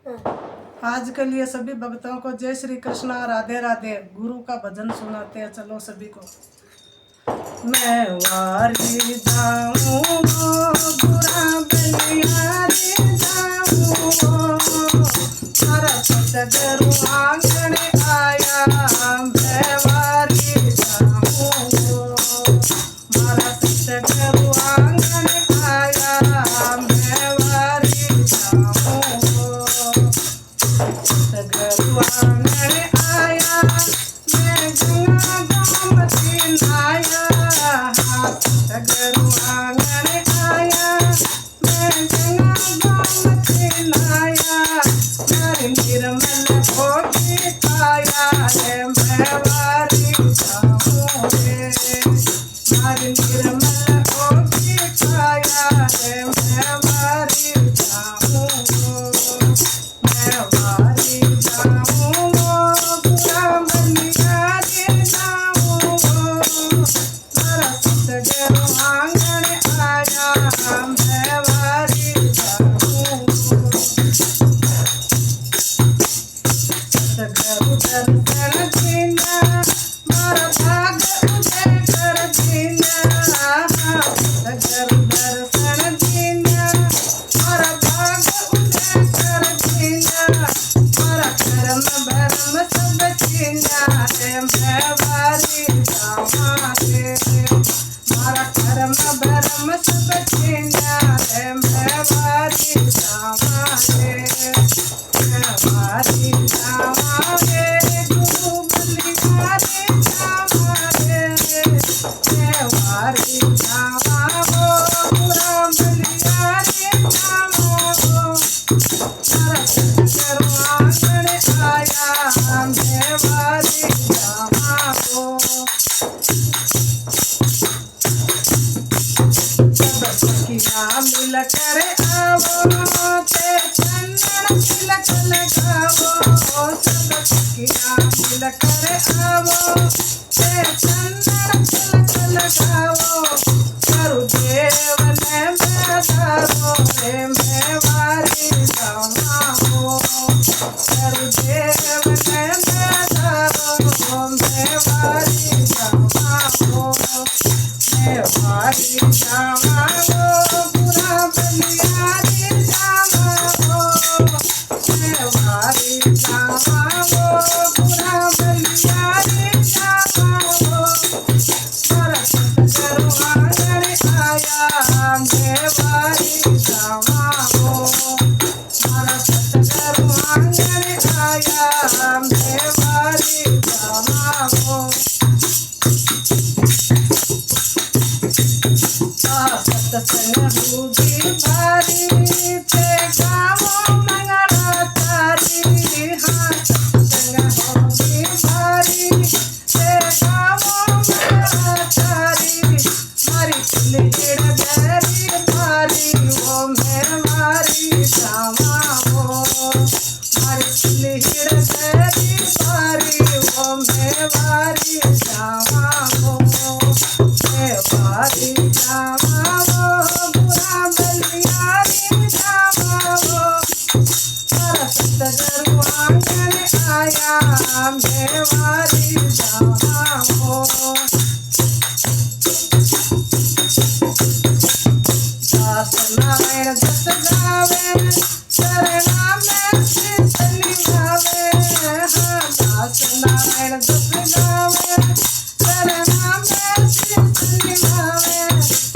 आज के लिए सभी भक्तों को जय श्री कृष्णा, राधे राधे। गुरु का भजन सुनाते हैं, चलो सभी को। मैं वारी जाऊँ बुरा बलिया रे जाऊँ, मारा सतगुरु आंगन आया। मैं वारी जाऊँ, मारा सतगुरु आंगन आया। मैं वारी जाऊँ, सतगुरु आंगन आया। मैं गंगा गोमती नाया, सतगुरु आंगन आया। मैं गंगा गोमती नाया, मेरी निर्मल होगी काया रे। मैं वारी जाऊँ रे, मेरी निर्मल होगी काया रे। मैं वारी जाऊँ, मैं वारी जाऊँ बुरा बलिया रे जाऊँ, मारा सतगुरु आंगन आया। मैं वारी जाऊँ, सतगुरु दर्शन दीना, मारा भाग उदय कर दीना। सतगुरु दर्शन दीना, मारा भाग उदय कर दीना। मारा कर्म भरम सब छीना रे। मैं वारी जाऊँ रे, मारा कर्म भरम सब छीना रे। मैं वारी जाऊँ रे, मैं वारी जाऊँ रे। गुरु बलिया रे जाऊँ रे, मैं वारी जाऊँ बुरा बलिया रे जाऊँ, मारा सतगुरु आंगन आया। मैं वारी जाऊँ, सब सखियाँ मिल कर आवो, ते चंदन तिलक लगावो। सब सखियाँ मिल कर आवो, ते चंदन तिलक लगावो। गुरुदेव ने बतावो रे। मैं वारी जाऊँ, गुरुदेव ने बतावो। मैं वारी जाऊँ, मैं वारी जाऊँ बुरा बलिया रे जाऊँ। मैं वारी जाऊँ बुरा बलिया रे जाऊँ, मारा सतगुरु आंगन आया। मैं वारी जाऊँ, मारा सतगुरु आंगन आया। मैं वारी जाऊँ, सत्संग होगी भारी, ते गावो मंगला तारी। हाँ, सत्संग होगी भारी, ते गावो मंगला तारी। मारी तिलहेड़ गहरी भारी, वो मैं वारी जाऊँ, मारी तिलहेड़ गहरी भारी, वो मैं वारी जाऊँ। मैं वारी जाऊँ बुरा बलिया रे जाऊँ, मारा सतगुरु आंगन आया। मैं वारी जाऊँ, दास नारायण जस गावे, शरणा में शीश निभावे। हाँ, दास नारायण जस गावे, शरणा में शीश निभावे।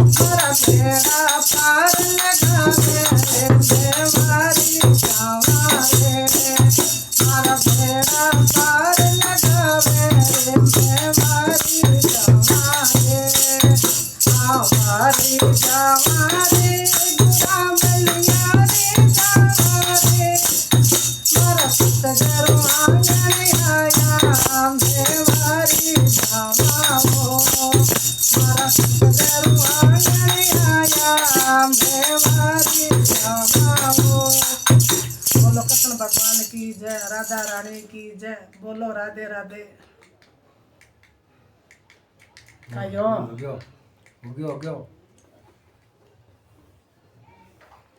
मारा बेड़ा पार लगावे रे। मैं वारी जाऊँ रे, मारा बेड़ा पार लगावे रे। मैं वारी जाऊँ रे, हाँ वारी जाऊँ रे। बुरा बलिया रे जाऊँ रे, मारा सतगुरु आंगन आया। मैं वारी जाऊँ, मारा सतगुरु आंगन आया। मैं वारी जाऊँ। बोलो कृष्ण भगवान की जय, राधा रानी की जय। बोलो राधे राधे। हो गया